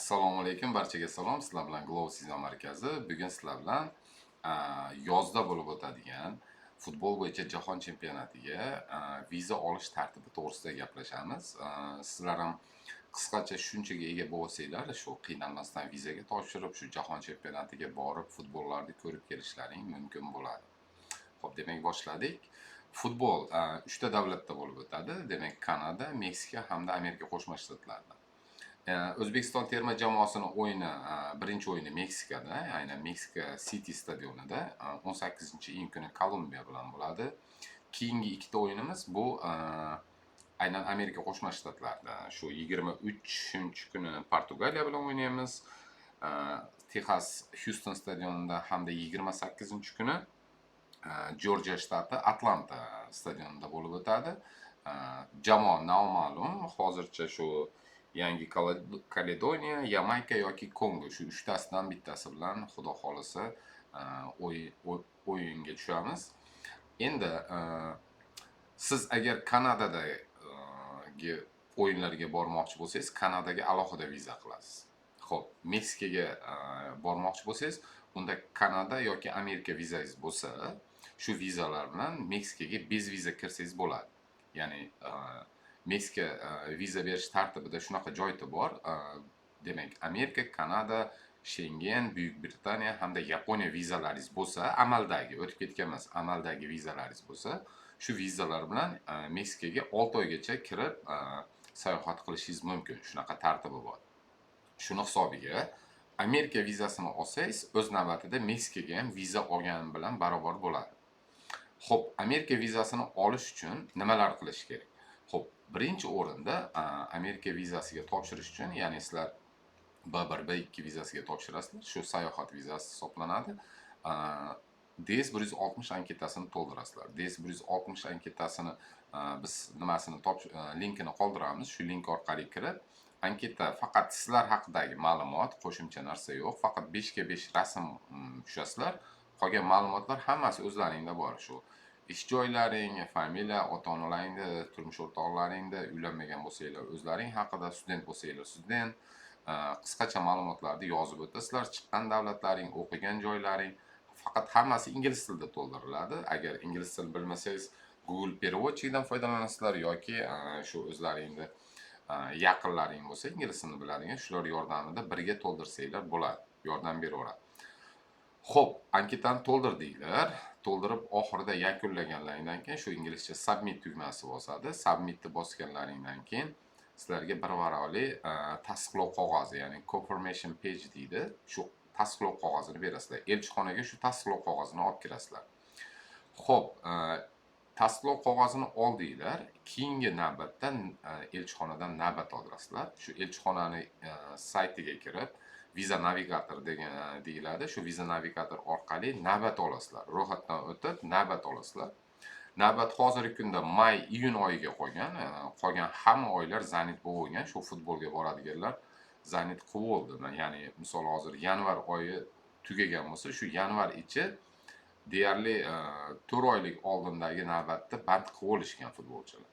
Assalomu alaykum, barchaga salom. Sizlar bilan Glovo Signal markazi. Bugun sizlar bilan yozda bo'lib o'tadigan futbol bo'yicha jahon chempionatiga viza olish tartibi to'g'risida gaplashamiz. Sizlar ham qisqacha tushunchaga ega bo'lsanglar, shu qiynalmasdan vizaga topshirib, shu jahon chempionatiga borib futbollarni ko'rib kelishlaring mumkin bo'ladi. Xo'p, demak boshladik. Futbol 3 ta davlatda bo'lib o'tadi. Demak, Kanada, Meksika hamda Amerika Qo'shma Shtatlarida. O'zbekiston terma jamoasining o'yini, birinchi o'yini Meksikada, aynan Meksika City stadionida 18-iyun kuni Kolumbiya bilan bo'ladi. Keyingi ikkita o'yinimiz bu aynan Amerika Qo'shma Shtatlarida. Shu 23-kuni Portugaliya bilan o'ynaymiz. Texas Houston stadionida hamda 28-kuni Georgia shtati Atlanta stadionida bo'lib o'tadi. Jamoa noma'lum. Hozircha shu Yangi Kaledoniya, Yamayka yoki Kongo shu uchtasidan bittasi bilan xudo xolisa o'yinga tushamiz. Endi siz agar Kanadadagi o'yinlarga bormoqchi bo'lsangiz, Kanadaga alohida viza qilasiz. Xo'p, Meksikaga bormoqchi bo'lsangiz, unda Kanada yoki Amerika vizangiz bo'lsa, shu vizalar bilan Meksikaga bez viza kirsangiz bo'ladi. Ya'ni Meksika viza berish tartibida shunaqa joyda bor. Demak, Amerika, Kanada, Schengen, Buyuk Britaniya hamda Yaponiya vizalaringiz bo'lsa, amaldagi, o'tib ketgan emas, amaldagi vizalaringiz bo'lsa, shu vizalar bilan Meksikaga 6 oygacha kirib sayohat qilishingiz mumkin. Shunaqa tartibi bor. Shuni hisobiga Amerika vizasini olsangiz, o'z navbatida Meksikaga ham viza olgan bilan barobar bo'ladi. Xo'p, Amerika vizasini olish uchun nimalar qilish kerak? Xo'p, birinchi o'rinda Amerika vizasiga topshirish uchun, ya'ni sizlar B1, B2 vizasiga topshirasizlar, shu sayohat vizasi hisoblanadi. DS-160 anketasini to'ldirasizlar. DS-160 anketasini biz linkini qoldiramiz. Shu link orqali kirib, anketa faqat sizlar haqidagi ma'lumot, qo'shimcha narsa yo'q, faqat 5 ga 5 rasm tushasizlar. Qolgan ma'lumotlar hammasi o'zlaringda bor. Shu ish joylaring, familiya, ota-onalaringda, turmush o'rtoqlaringda, uylanmagan bo'lsanglar o'zlaring haqida, student bo'lsanglar student, qisqacha ma'lumotlarni yozib o'tasizlar. Chiqqan davlatlaring, o'qigan joylaring, faqat hammasi ingliz tilida to'ldiriladi. Agar ingliz tilini bilmasangiz, Google переводчикdan foydalanasizlar yoki shu o'zlaringda yaqinlaring bo'lsa, ingliz tilini biladigan, shular yordamida birga to'ldirsanglar bo'ladi, yordam beraveradi. Xo'p, anketani to'ldirdinglar. To'ldirib oxirida yakunlaganlaringdan keyin shu inglizcha submit tugmasi bosadi. Submitni bosganlaringdan keyin sizlarga bir varaqli tasdiqlov qog'ozi, ya'ni confirmation page deydi. Shu tasdiqlov qog'ozini berasizlar. Elchixonaga shu tasdiqlov qog'ozini olib kirasizlar. Xo'p, tasdiqlov qog'ozini oldinglar, keyingi navbatda elchixonadan navbat oldirasizlar. Shu elchixonani saytiga kirib, viza navigator deyiladi. Shu viza navigator orqali navbat olasizlar. Ro'yxatdan o'tib navbat olasizlar. Navbat hozirgi kunda may-iyun oyiga qolgan hamma oylar zanit bo'lgan. Shu futbolga boradiganlar zanit qilib oldi. Ya'ni misol hozir yanvar oyi tugagan bo'lsa, shu yanvar ichi deyarli 4 oylik oldindagi navbatda band qilib olishgan futbolchilar.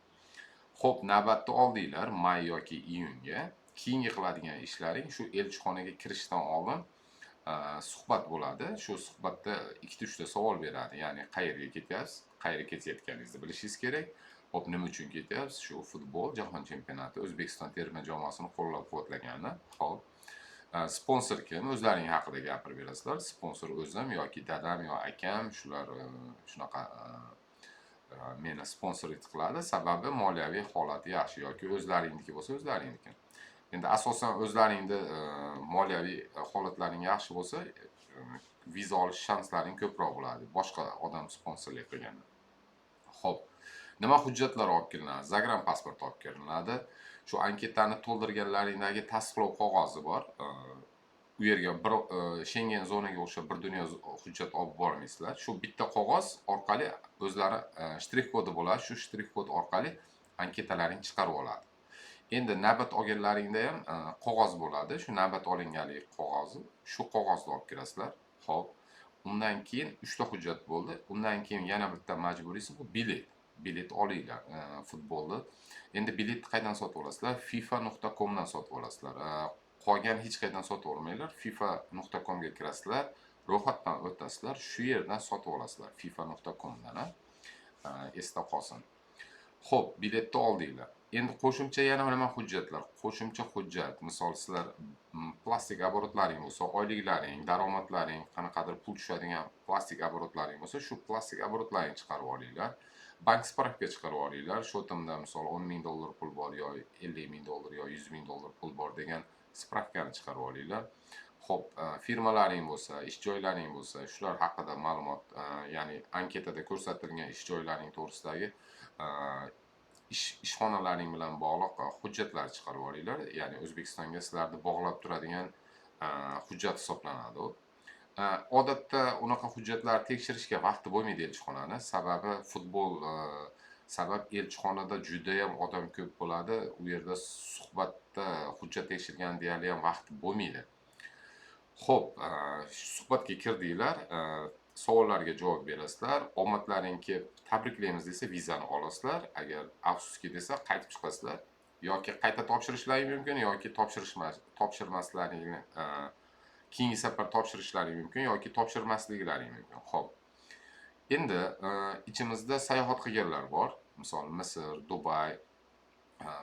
Xo'p, navbatni oldinglar may yoki iyunga. Keyingi qiladigan ishlaring shu elchixonaga kirishdan oldin suhbat bo'ladi. Shu suhbatda 2-3 ta savol beradi. Ya'ni qayerga ketyapsiz, qayerga ketayotganingizni bilishingiz kerak. Xo'p, nima uchun ketyapsiz? Shu futbol jahon chempionati O'zbekiston terma jamoasini qo'llab-quvvatlagani. Xo'p, sponsor kim? O'zlaring haqida gapirib berasizlar. Sponsor o'zim yoki dadam yo akam, shular shunaqa meni sponsorlik qiladi. Sababi moliyaviy holati yaxshi yoki o'zlaringniki bo'lsa o'zlaringniki. Endi asosan o'zlaringda moliyaviy holatlaring yaxshi bo'lsa, viza olish shanslaring ko'proq bo'ladi, boshqa odam sponsorlik qilganda. Xo'p, nima hujjatlar olib kelinadi? Zagran pasport olib kelinadi. Shu anketani to'ldirganlaringdagi tasdiqlov qog'ozi bor. U yerga bir Schengen zonaga o'xshab bir dunyo hujjat olib bormaysizlar. Shu bitta qog'oz orqali o'zlari shtrix kodi bo'ladi. Shu shtrix kod orqali anketalaring chiqarib oladi. Endi navbat olganlaringda ham qog'oz bo'ladi. Shu navbat olinganlik qog'ozi, shu qog'ozni olib kirasizlar. Xo'p, undan keyin 3 ta hujjat bo'ldi. Undan keyin yana bitta majburiysi bu bilet. Bilet olinglar futbolni. Endi biletni qayerdan sotib olasizlar? fifa.com dan sotib olasizlar. qolgan hech qayerdan sotib olmanglar. FIFA.com ga kirasizlar, ro'yxatdan o'tasizlar, shu yerdan sotib olasizlar. FIFA.com dan. Esda qolsin. Xo'p, biletni oldinglar. Endi qo'shimcha yana nima hujjatlar? Qo'shimcha hujjat, misol sizlar plastik оборотlaring bo'lsa, oyliklaring, daromadlaring, qanaqadir pul tushadigan plastik оборотlaring bo'lsa, shu plastik оборотlaringni chiqarib olinglar. Bank spravka chiqarib olinglar. Shotimda misol $10,000 pul bor yo $50,000 yo $100,000 pul bor degan spravkani chiqarib olinglar. Xo'p, firmalaring bo'lsa, ish joylaring bo'lsa, shular haqida ma'lumot, ya'ni anketada ko'rsatilgan ish joylaring to'g'risidagi ishxonalaring bilan bog'liq hujjatlar chiqarib olinglar. Ya'ni O'zbekistonga sizlarni bog'lab turadigan hujjat hisoblanadi u. Odatda unaqa hujjatlar tekshirishga vaqti bo'lmaydi elchixonani. Sababi futbol sabab elchixonada juda ham odam ko'p bo'ladi. U yerda suhbatda hujjat tekshirgan deyarli ham vaqt bo'lmaydi. Xo'p, suhbatga kirdinglar, savollarga javob berasizlar. Omadlaring kelib, tabriklaymiz desa vizani olasizlar. Agar afsuski desa qaytib chiqasizlar. Yoki qayta topshirishlaring mumkin, yoki topshirmaslaringni keyingi safar topshirishlaring mumkin yoki topshirmasliklaring mumkin. Xo'p. Endi ichimizda sayohat qilganlar bor. Misol Misr, Dubay,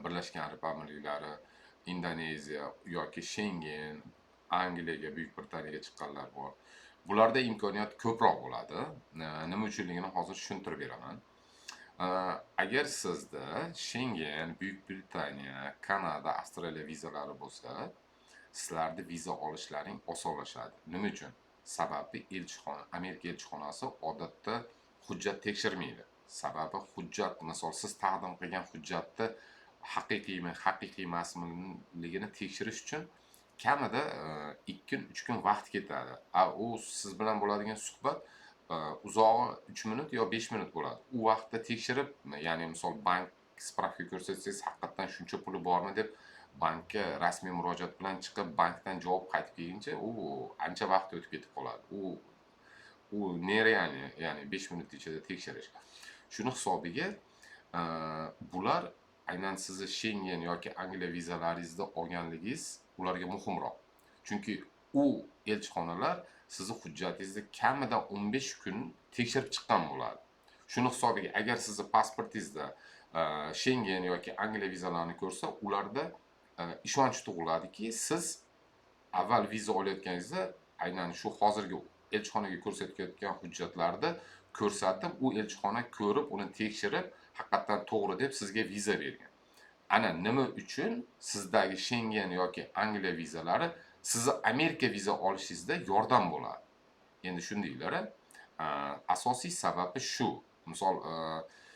Birlashgan Arab Amirliklari, Indoneziya yoki Schengen, Angliyaga, Buyuk Britaniyaga chiqqanlar bor. Bularda imkoniyat ko'proq bo'ladi. Nima uchunligini hozir tushuntirib beraman. Agar sizda Schengen, Buyuk Britaniya, Kanada, Avstraliya vizalari bo'lsa, sizlarni viza olishlaring osonlashadi. Nima uchun? Sababi elchixona, Amerika elchixonasi odatda hujjat tekshirmaydi. Sababi hujjat, misol siz taqdim qilgan hujjatni haqiqiymi, haqiqiy emasligini tekshirish uchun kamida 2 kun, 3 kun vaqt ketadi. U siz bilan bo'ladigan suhbat uzog'i 3 minut yo 5 minut bo'ladi. U vaqtda tekshirib, ya'ni misol bank spravka ko'rsatsangiz, haqiqatan shuncha puli bormi deb bankka rasmiy murojaat bilan chiqib, bankdan javob qaytib kelguncha, u ancha vaqt o'tib ketib qoladi. U nerealniy, ya'ni 5 minut ichida tekshirish. Shuni hisobiga bular aynan sizni Schengen yoki Angliya vizalaringizni olganligingiz ularga muhimroq. Chunki u elchixonalar sizni hujjatingizni kamida 15 kun tekshirib chiqqan bo'ladi. Shuni hisobiga agar sizni pasportingizda Schengen yoki Angliya vizalarini ko'rsa, ularda ishonch tug'iladiki, siz avval viza olayotganingizda aynan shu hozirgi elchixonaga ko'rsatayotgan hujjatlarni ko'rsatib, u elchixona ko'rib, uni tekshirib, haqiqatan to'g'ri deb sizga viza bergan. Ana nima uchun sizdagi Schengen yoki Angliya vizalari sizni Amerika viza olishingizda yordam bo'ladi. Endi shundaylar, asosiy sababi shu. Misol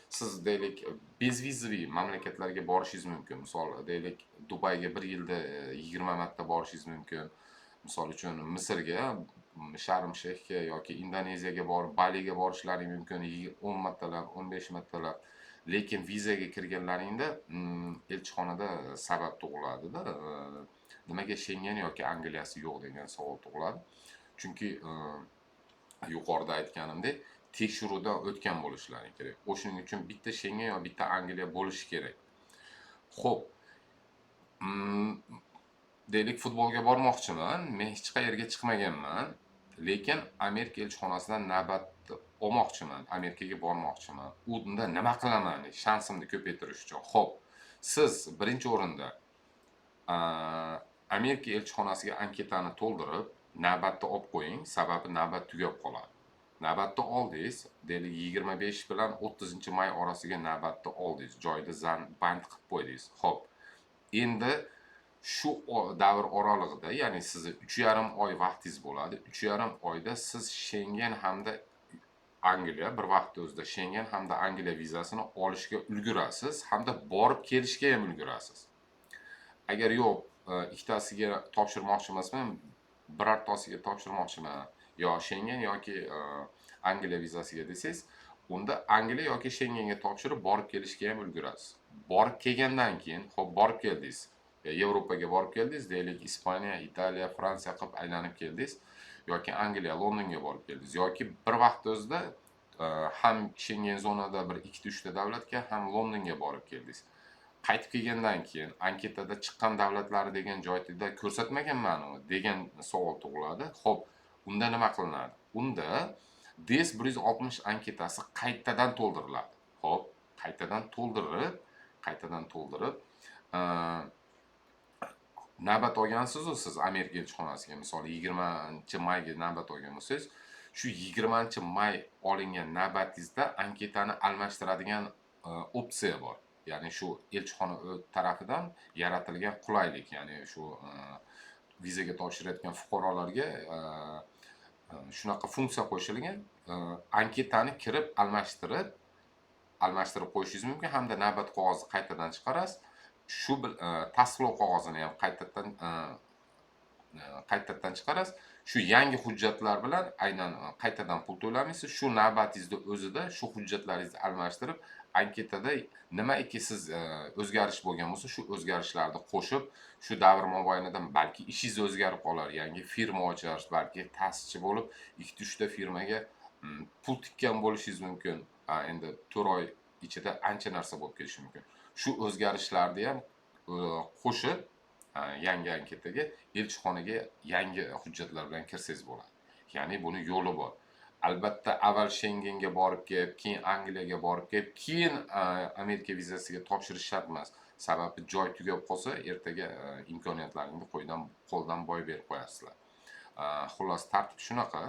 siz deylik bezvizaviy mamlakatlarga borishingiz mumkin. Misol deylik Dubayga 1 yilda 20 marta borishingiz mumkin. Misol uchun Misrga, Sharm Shayxga yoki Indoneziyaga borib, Baliga borishlaring mumkin 10 martalab, 15 martalab. Lekin vizaga kirganlaringda elchixonada sabab tug'iladi-da. Nimaga Schengen yoki Angliyasi yo'q degan savol tug'iladi. Chunki yuqorida aytganimdek, tekshiruvdan o'tgan bo'lishlari kerak. O'shuning uchun bitta Schengen yo bitta Angliya bo'lishi kerak. Xo'p. Deylik futbolga bormoqchiman, men hech qayerga chiqmaganman, lekin Amerika elchixonasidan navbat olmoqchiman, Amerikaga bormoqchiman. Unda nima qilaman? Shansimni ko'paytirish uchun. Xo'p, siz birinchi o'rinda Amerika elchixonasiga anketani to'ldirib, navbatni olib qo'ying, sababi navbat tugab qoladi. Navbatni oldingiz, deylik 25 bilan 30-may orasiga navbatni oldingiz, joyda band qilib qo'ydingiz. Xo'p. Endi shu davr oralig'ida, ya'ni sizni 3,5 oy vaqtingiz bo'ladi. 3,5 oyda siz Schengen hamda Angliya bir vaqtda o'zida Schengen hamda Angliya vizasini olishga ulgurasiz, hamda borib kelishga ham ulgurasiz. Agar yo'q, ikkitasiga topshirmoqchi emasman, birortasiga topshirmoqchiman, yo Schengen yoki Angliya vizasiga desangiz, unda Angliya yoki Schengenga topshirib borib kelishga ham ulgurasiz. Borib kelgandan keyin, xo'p, borib keldingiz. Yevropaga borib keldingiz, deylik Ispaniya, Italiya, Fransiya qilib aylanib keldingiz, yoki Angliya, Londonga borib keldingiz, yoki bir vaqt o'zida ham Schengen zonada bir 2-3 ta davlatga, ham Londonga borib keldingiz. qaytib kelgandan keyin anketada chiqqan davlatlari degan joyda ko'rsatmaganman u degan savol tug'iladi. Xo'p, unda nima qilinadi? Unda DS 160 anketasi qaytadan to'ldiriladi. Xo'p, qaytadan to'ldirib, navbat olgansiz-ku siz Amerika elchixonasiga, misol 20-mayga navbat olgan bo'lsangiz, shu 20-may olingan navbatingizda anketani almashtiradigan opsiya bor. Ya'ni shu elchixona tarafidan yaratilgan qulaylik, ya'ni shu vizaga topshirayotgan fuqarolarga shunaqa funksiya qo'shilgan, anketani kirib almashtirib qo'yishingiz mumkin hamda navbat qog'ozni qaytadan chiqarasiz. Shu tasdiqlov qog'ozini ham qaytadan chiqarasiz. Shu yangi hujjatlar bilan aynan qaytadan pul to'lamaysiz. Shu navbatingizda o'zida shu hujjatlaringizni almashtirib, anketada nimaiki siz o'zgarish bo'lgan bo'lsa, shu o'zgarishlarni qo'shib, shu davr mobaynida balki ishingiz o'zgarib qolar, yangi firma ochasiz, balki ta'sischi bo'lib 2-3 ta firmaga pul tikkan bo'lishingiz mumkin. Endi 4 oy ichida ancha narsa bo'lib ketishi mumkin. Shu o'zgarishlarni ham qo'shib yangi anketaga, elchixonaga yangi hujjatlar bilan kirsangiz bo'ladi. Ya'ni buni yo'li bor. Albatta avval Schengenga borib kelib, keyin Angliyaga borib kelib, keyin Amerika vizasiga topshirish shart emas. Sababi joy tugab qolsa, ertaga imkoniyatlaringni qo'ldan boy berib qo'yasizlar. Xullas, tartib shunaqa.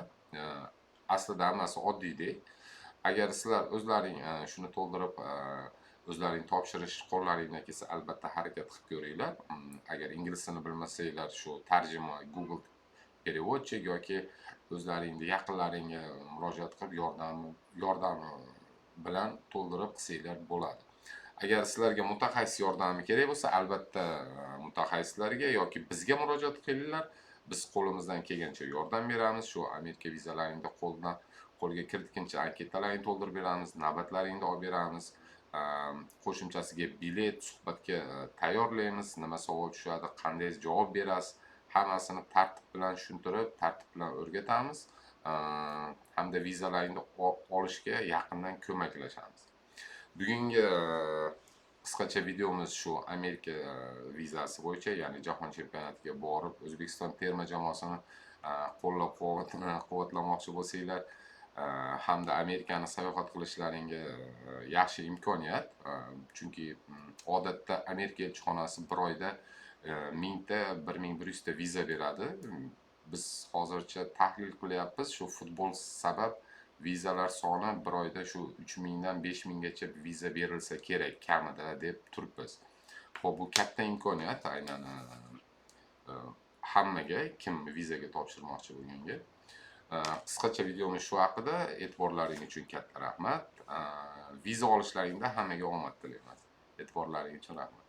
Aslida hammasi oddiydek. Agar sizlar o'zlaring shuni to'ldirib o'zlaring topshirish qo'llaringdan kelsa, albatta harakat qilib ko'ringlar. Agar ingliz tilini bilmasanglar, shu tarjima Google переводчик yoki o'zlaringni yaqinlaringga murojaat qilib yordam bilan to'ldirib qilsanglar bo'ladi. Agar sizlarga mutaxassis yordami kerak bo'lsa, albatta mutaxassislarga yoki bizga murojaat qilinglar. Biz qo'limizdan kelgancha yordam beramiz. Shu Amerika vizalaringni qo'lga kiritguncha anketalaringni to'ldirib beramiz, navbatlaringni olib beramiz. Qo'shimchasiga bilet, suhbatga tayyorlaymiz, nima savol tushadi, qanday javob berasiz, hammasini tartib bilan tushuntirib, tartib bilan o'rgatamiz. Hamda vizalaringni olishga yaqindan ko'maklashamiz. Bugungi qisqacha videomiz shu Amerika vizasi bo'yicha, ya'ni jahon chempionatiga borib, O'zbekiston terma jamoasini qo'llab-quvvatlamoqchi bo'lsanglar, hamda Amerikani sayohat qilishlaringga yaxshi imkoniyat. Chunki odatda Amerika elchixonasi bir oyda 1000 ta, 1100 ta viza beradi. Biz hozircha tahlil qilyapmiz. Shu futbol sabab vizalar soni bir oyda shu 3000 dan 5000 gacha viza berilsa kerak kamida deb turibmiz. Xo'p, bu katta imkoniyat aynan hammaga, kim vizaga topshirmoqchi bo'lganga. Qisqacha videomiz shu haqida. E'tiborlaring uchun katta rahmat. Viza olishlaringda hammaga omad tilayman. E'tiborlaring uchun rahmat.